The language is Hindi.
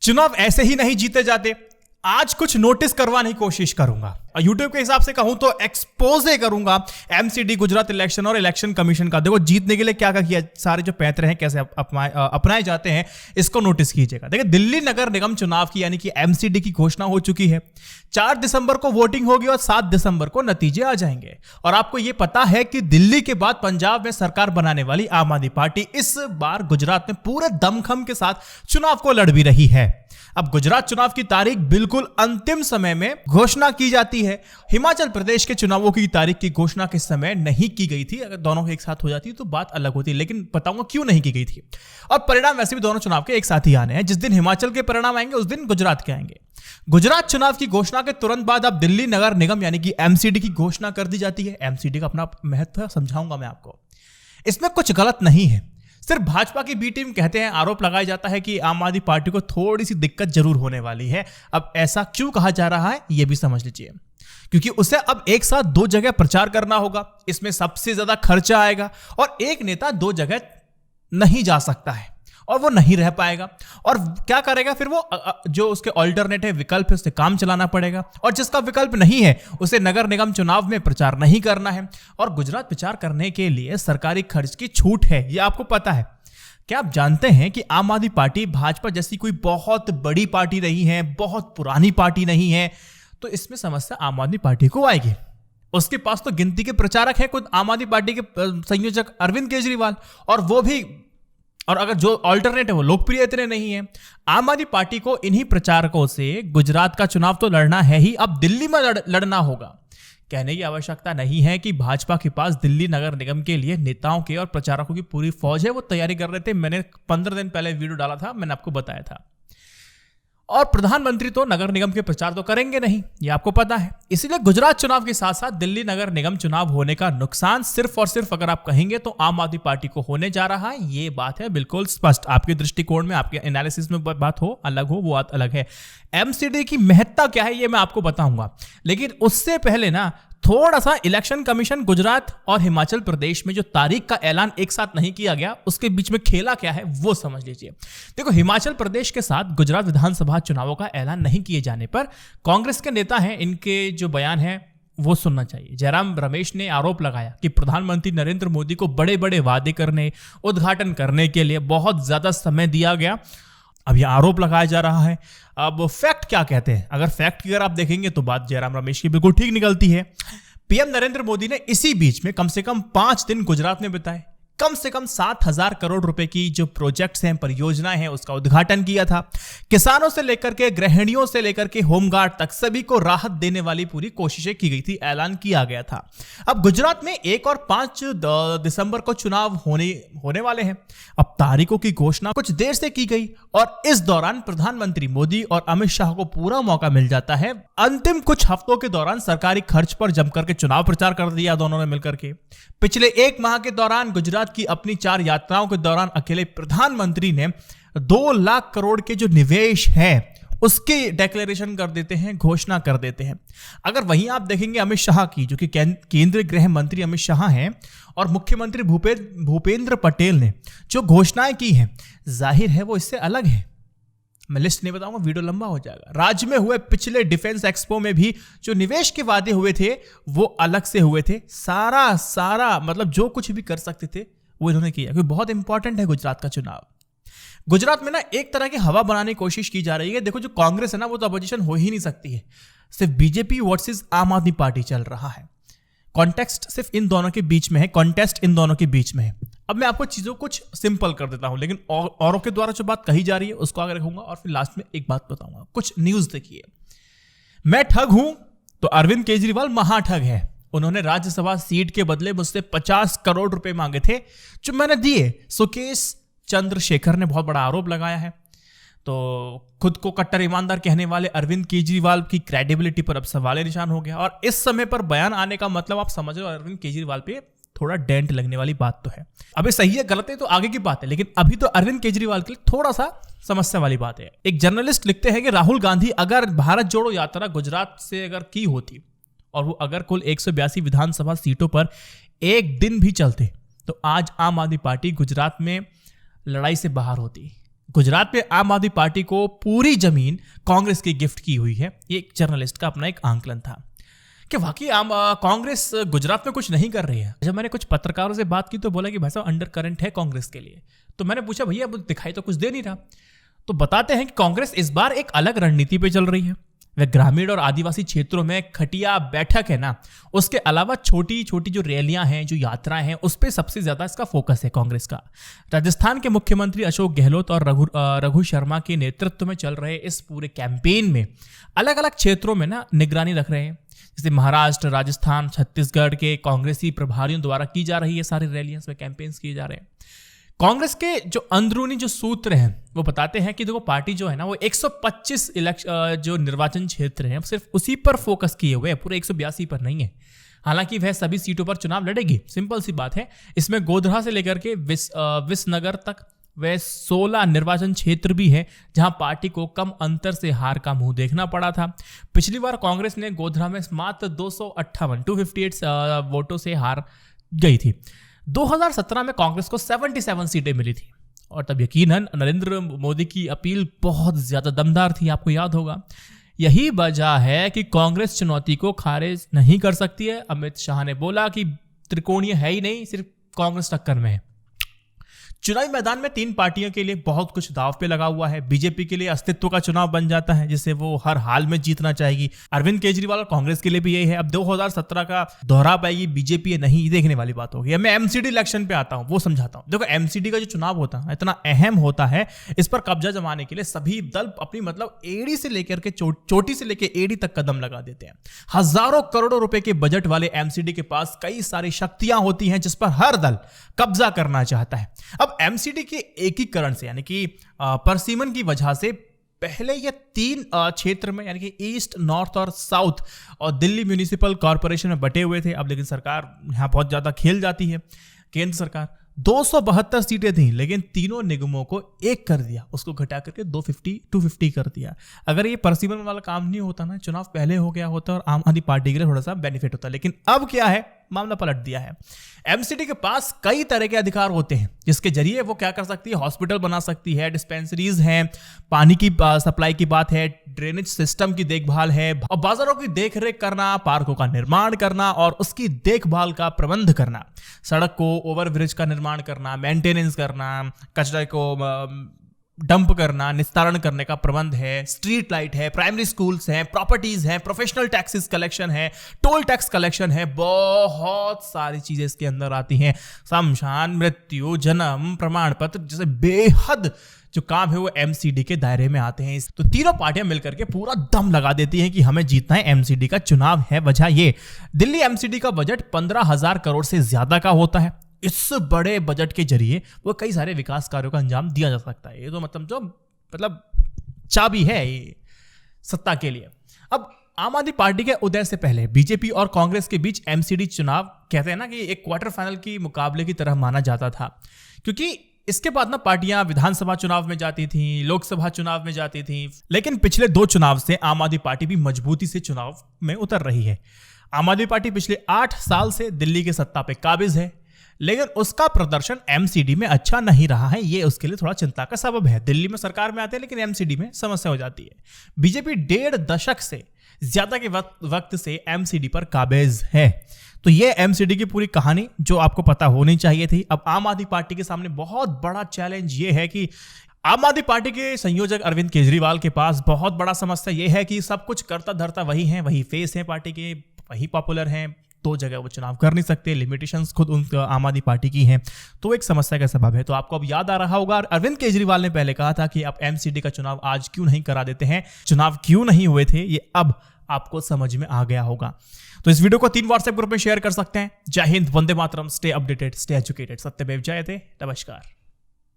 चुनाव ऐसे ही नहीं जीते जाते। आज कुछ नोटिस करवाने की कोशिश करूंगा और यूट्यूब के हिसाब से कहूं तो एक्सपोजे करूंगा एमसीडी गुजरात इलेक्शन और इलेक्शन कमीशन का। देखो जीतने के लिए क्या क्या किया, सारे जो पैंतरे हैं कैसे अपनाए जाते हैं, इसको नोटिस कीजिएगा। देखिए दिल्ली नगर निगम चुनाव की यानी कि एमसीडी की घोषणा हो चुकी है। 4 दिसंबर को वोटिंग होगी और 7 दिसंबर को नतीजे आ जाएंगे। और आपको यह पता है कि दिल्ली के बाद पंजाब में सरकार बनाने वाली आम आदमी पार्टी इस बार गुजरात में पूरे दमखम के साथ चुनाव को लड़ भी रही है। अब गुजरात चुनाव की तारीख बिल्कुल अंतिम समय में घोषणा की जाती है। हिमाचल प्रदेश के चुनावों की तारीख की घोषणा के समय नहीं की गई थी। अगर दोनों एक साथ हो जाती तो बात अलग होती, लेकिन बताऊंगा क्यों नहीं की गई थी। और परिणाम वैसे भी दोनों चुनाव के एक साथ ही आने हैं। जिस दिन हिमाचल के परिणाम आएंगे उस दिन गुजरात के आएंगे। गुजरात चुनाव की घोषणा के तुरंत बाद अब दिल्ली नगर निगम यानी कि एमसीडी की घोषणा कर दी जाती है। एमसीडी का अपना महत्व समझाऊंगा मैं आपको। इसमें कुछ गलत नहीं है। सिर्फ भाजपा की बी टीम कहते हैं, आरोप लगाया जाता है कि आम आदमी पार्टी को थोड़ी सी दिक्कत जरूर होने वाली है। अब ऐसा क्यों कहा जा रहा है यह भी समझ लीजिए। क्योंकि उसे अब एक साथ 2 जगह प्रचार करना होगा। इसमें सबसे ज्यादा खर्चा आएगा और एक नेता 2 जगह नहीं जा सकता है और वो नहीं रह पाएगा। और क्या करेगा फिर वो, जो उसके ऑल्टरनेटिव विकल्प है उससे काम चलाना पड़ेगा। और जिसका विकल्प नहीं है उसे नगर निगम चुनाव में प्रचार नहीं करना है। और गुजरात प्रचार करने के लिए सरकारी खर्च की छूट है, ये आपको पता है। क्या आप जानते हैं कि आम आदमी पार्टी भाजपा जैसी कोई बहुत बड़ी पार्टी नहीं है, बहुत पुरानी पार्टी नहीं है, तो इसमें समस्या आम आदमी पार्टी को आएगी। उसके पास तो गिनती के प्रचारक है, खुद आम आदमी पार्टी के संयोजक अरविंद केजरीवाल, और वो भी, और अगर जो ऑल्टरनेट है वो लोकप्रिय इतने नहीं है। आम आदमी पार्टी को इन्हीं प्रचारकों से गुजरात का चुनाव तो लड़ना है ही, अब दिल्ली में लड़ना होगा। कहने की आवश्यकता नहीं है कि भाजपा के पास दिल्ली नगर निगम के लिए नेताओं के और प्रचारकों की पूरी फौज है। वो तैयारी कर रहे थे। मैंने 15 दिन पहले वीडियो डाला था, मैंने आपको बताया था। और प्रधानमंत्री तो नगर निगम के प्रचार तो करेंगे नहीं, ये आपको पता है। इसीलिए गुजरात चुनाव के साथ साथ दिल्ली नगर निगम चुनाव होने का नुकसान सिर्फ और सिर्फ अगर आप कहेंगे तो आम आदमी पार्टी को होने जा रहा है। ये बात है बिल्कुल स्पष्ट। आपके दृष्टिकोण में, आपके एनालिसिस में बात हो अलग हो, वो बात अलग है। एमसीडी की महत्ता क्या है ये मैं आपको बताऊंगा, लेकिन उससे पहले ना थोड़ा सा इलेक्शन कमीशन गुजरात और हिमाचल प्रदेश में जो तारीख का ऐलान एक साथ नहीं किया गया, उसके बीच में खेला क्या है वो समझ लीजिए। देखो, हिमाचल प्रदेश के साथ गुजरात विधानसभा चुनावों का ऐलान नहीं किए जाने पर कांग्रेस के नेता हैं, इनके जो बयान है वो सुनना चाहिए। जयराम रमेश ने आरोप लगाया कि प्रधानमंत्री नरेंद्र मोदी को बड़े बड़े वादे करने, उद्घाटन करने के लिए बहुत ज्यादा समय दिया गया। अब यह आरोप लगाया जा रहा है। अब फैक्ट क्या कहते हैं, अगर फैक्ट की अगर आप देखेंगे तो बात जयराम रमेश की बिल्कुल ठीक निकलती है। पीएम नरेंद्र मोदी ने इसी बीच में कम से कम 5 दिन गुजरात में बिताए। कम से कम 7,000 करोड़ रुपए की जो प्रोजेक्ट्स हैं, परियोजनाएं हैं, उसका उद्घाटन किया था। किसानों से लेकर के, गृहिणियों से लेकर के होमगार्ड तक सभी को राहत देने वाली पूरी कोशिशें की गई थी, ऐलान किया गया था। अब गुजरात में 1 और 5 दिसंबर को चुनाव होने वाले हैं। अब तारीखों की घोषणा कुछ देर से की गई और इस दौरान प्रधानमंत्री मोदी और अमित शाह को पूरा मौका मिल जाता है। अंतिम कुछ हफ्तों के दौरान सरकारी खर्च पर जमकर के चुनाव प्रचार कर दिया दोनों ने मिलकर के। पिछले 1 माह के दौरान गुजरात की अपनी 4 यात्राओं के दौरान अकेले प्रधानमंत्री ने 2 लाख करोड़ के जो निवेश है उसकी डिक्लेरेशन कर देते हैं, घोषणा कर देते हैं। अगर वहीं आप देखेंगे अमित शाह की, जो कि केंद्रीय गृह मंत्री अमित शाह हैं, और मुख्यमंत्री भूपेंद्र पटेल ने जो घोषणाएं की हैं, जाहिर है वो इससे अलग है। मैं लिस्ट नहीं बताऊंगा, वीडियो लंबा हो जाएगा। राज्य में हुए पिछले डिफेंस एक्सपो में भी जो निवेश के वादे हुए थे वो अलग से हुए थे। सारा मतलब जो कुछ भी कर सकते थे वो इन्होंने किया, क्योंकि बहुत इंपॉर्टेंट है गुजरात का चुनाव। गुजरात में ना एक तरह की हवा बनाने की कोशिश की जा रही है। देखो, जो कांग्रेस है ना वो तो अपोजिशन हो ही नहीं सकती है। सिर्फ बीजेपी वर्सेस आम आदमी पार्टी चल रहा है। कॉन्टेक्स्ट सिर्फ इन दोनों के बीच में है, कॉन्टेस्ट इन दोनों के बीच में है। अब मैं आपको चीजों कुछ सिंपल कर देता हूं, लेकिन औरों के द्वारा जो बात कही जा रही है उसको आगे रखूंगा और फिर लास्ट में एक बात बताऊंगा। कुछ न्यूज देखिए। मैं ठग हूं तो अरविंद केजरीवाल महाठग है। उन्होंने राज्यसभा सीट के बदले मुझसे 50 करोड़ रुपए मांगे थे जो मैंने दिए। सुकेश चंद्रशेखर ने बहुत बड़ा आरोप लगाया है। तो खुद को कट्टर ईमानदार कहने वाले अरविंद केजरीवाल की क्रेडिबिलिटी पर अब सवाल निशान हो गया। और इस समय पर बयान आने का मतलब आप समझ रहे हो, अरविंद केजरीवाल पे थोड़ा डेंट लगने वाली बात तो है। अबे सही है गलत है तो आगे की बात है, लेकिन अभी तो अरविंद केजरीवाल के लिए थोड़ा सा समस्या वाली बात है। एक जर्नलिस्ट लिखते हैं कि राहुल गांधी अगर भारत जोड़ो यात्रा गुजरात से अगर की होती और वो अगर कुल 182 विधानसभा सीटों पर एक दिन भी चलते तो आज आम आदमी पार्टी गुजरात में लड़ाई से बाहर होती। गुजरात में आम आदमी पार्टी को पूरी जमीन कांग्रेस की गिफ्ट की हुई है। ये एक जर्नलिस्ट का अपना एक आंकलन था कि वाकई कांग्रेस गुजरात में कुछ नहीं कर रही है। जब मैंने कुछ पत्रकारों से बात की तो बोला कि भाई साहब अंडर करंट है कांग्रेस के लिए। तो मैंने पूछा भैया अब दिखाई तो कुछ दे नहीं रहा। तो बताते हैं कि कांग्रेस इस बार एक अलग रणनीति पे चल रही है। वह ग्रामीण और आदिवासी क्षेत्रों में खटिया बैठक है ना, उसके अलावा छोटी छोटी जो रैलियां हैं, जो यात्राएं हैं, उस पर सबसे ज्यादा इसका फोकस है कांग्रेस का। राजस्थान के मुख्यमंत्री अशोक गहलोत और रघु शर्मा के नेतृत्व में चल रहे इस पूरे कैंपेन में अलग अलग क्षेत्रों में ना निगरानी रख रहे हैं। जैसे महाराष्ट्र, राजस्थान, छत्तीसगढ़ के कांग्रेसी प्रभारियों द्वारा की जा रही है सारी रैलियां, इसमें कैंपेन्स किए जा रहे हैं। कांग्रेस के जो अंदरूनी जो सूत्र हैं वो बताते हैं कि देखो पार्टी जो है ना वो 125 जो निर्वाचन क्षेत्र हैं सिर्फ उसी पर फोकस किए हुए हैं, पूरे 182 पर नहीं है। हालांकि वह सभी सीटों पर चुनाव लड़ेगी, सिंपल सी बात है। इसमें गोधरा से लेकर के विसनगर तक वह 16 निर्वाचन क्षेत्र भी है जहां पार्टी को कम अंतर से हार का मुंह देखना पड़ा था। पिछली बार कांग्रेस ने गोधरा में मात्र 258 वोटों से हार गई थी। 2017 में कांग्रेस को 77 सीटें मिली थी और तब यकीनन नरेंद्र मोदी की अपील बहुत ज्यादा दमदार थी, आपको याद होगा। यही वजह है कि कांग्रेस चुनौती को खारिज नहीं कर सकती है। अमित शाह ने बोला कि त्रिकोणीय है ही नहीं, सिर्फ कांग्रेस टक्कर में है। चुनावी मैदान में तीन पार्टियों के लिए बहुत कुछ दांव पे लगा हुआ है। बीजेपी के लिए अस्तित्व का चुनाव बन जाता है जिसे वो हर हाल में जीतना चाहेगी। अरविंद केजरीवाल और कांग्रेस के लिए भी यही है। अब 2017 का दोहरा पाएगी बीजेपी, नहीं देखने वाली बात होगी। अब मैं एमसीडी इलेक्शन पे आता हूं, वो समझाता हूं। देखो एमसीडी का जो चुनाव होता है इतना अहम होता है, इस पर कब्जा जमाने के लिए सभी दल अपनी मतलब एड़ी से लेकर के चोटी से लेकर एड़ी तक कदम लगा देते हैं। हजारों करोड़ों रुपए के बजट वाले एमसीडी के पास कई सारी शक्तियां होती हैं जिस पर हर दल कब्जा करना चाहता है। अब एमसीडी के एकीकरण से यानी कि परसीमन की वजह से पहले ये तीन क्षेत्र में यानी कि ईस्ट, नॉर्थ और साउथ और दिल्ली म्यूनिसिपल कॉर्पोरेशन में बटे हुए थे। अब लेकिन सरकार यहां बहुत ज्यादा खेल जाती है। केंद्र सरकार 272 सीटें थी लेकिन तीनों निगमों को एक कर दिया, उसको घटा करके 250 कर दिया। अगर ये परसीमन वाला काम नहीं होता ना, चुनाव पहले हो गया होता और आम आदमी पार्टी के लिए थोड़ा सा बेनिफिट होता। लेकिन अब क्या है, मामला पलट दिया है। एमसीडी के पास कई तरह के अधिकार होते हैं जिसके जरिए वो क्या कर सकती है, हॉस्पिटल बना सकती है, डिस्पेंसरीज हैं, पानी की सप्लाई की बात है, ड्रेनेज सिस्टम की देखभाल है, और बाजारों की देखरेख करना, पार्कों का निर्माण करना और उसकी देखभाल का प्रबंध करना, सड़क को ओवरब्रिज का निर्माण करना, मेंटेनेंस करना, कचरे को डंप करना, निस्तारण करने का प्रबंध है, स्ट्रीट लाइट है, प्राइमरी स्कूल्स हैं, प्रॉपर्टीज हैं, प्रोफेशनल टैक्सेस कलेक्शन है, टोल टैक्स कलेक्शन है, बहुत सारी चीजें इसके अंदर आती हैं। शमशान, मृत्यु, जन्म प्रमाण पत्र जैसे बेहद जो काम है वो एमसीडी के दायरे में आते हैं। तो तीनों पार्टियां मिलकर के पूरा दम लगा देती हैं कि हमें जीतना है, एमसीडी का चुनाव है। वजह ये, दिल्ली एमसीडी का बजट 15,000 करोड़ से ज्यादा का होता है। इस बड़े बजट के जरिए वो कई सारे विकास कार्यों का अंजाम दिया जा सकता है। ये तो मतलब चाबी है ये सत्ता के लिए। अब आम आदमी पार्टी के उदय से पहले बीजेपी और कांग्रेस के बीच एमसीडी चुनाव कहते हैं ना कि एक क्वार्टर फाइनल की मुकाबले की तरह माना जाता था, क्योंकि इसके बाद ना पार्टियां विधानसभा चुनाव में जाती थी, लोकसभा चुनाव में जाती थी। लेकिन पिछले 2 चुनाव से आम आदमी पार्टी भी मजबूती से चुनाव में उतर रही है। आम आदमी पार्टी पिछले 8 साल से दिल्ली की सत्ता पे काबिज है, लेकिन उसका प्रदर्शन एमसीडी में अच्छा नहीं रहा है। ये उसके लिए थोड़ा चिंता का सबब है। दिल्ली में सरकार में आते हैं लेकिन एमसीडी में समस्या हो जाती है। बीजेपी 1.5 दशक से ज्यादा के वक्त से एमसीडी पर काबिज है। तो ये एमसीडी की पूरी कहानी जो आपको पता होनी चाहिए थी। अब आम आदमी पार्टी के सामने बहुत बड़ा चैलेंज ये है कि आम आदमी पार्टी के संयोजक अरविंद केजरीवाल के पास बहुत बड़ा समस्या ये है कि सब कुछ करता धरता वही है, वही फेस है पार्टी के, वही पॉपुलर हैं। 2 जगह वो चुनाव कर नहीं सकते, लिमिटेशंस खुद उन आम आदमी पार्टी की हैं, तो एक समस्या का सबब है। तो आपको अब याद आ रहा होगा अरविंद केजरीवाल ने पहले कहा था कि आप एमसीडी का चुनाव आज क्यों नहीं करा देते हैं, चुनाव क्यों नहीं हुए थे, ये अब आपको समझ में आ गया होगा। तो इस वीडियो को 3 व्हाट्सएप ग्रुप में शेयर कर सकते हैं। जय Hind, Vande Mataram, stay updated, stay educated, सत्यमेव जयते, नमस्कार।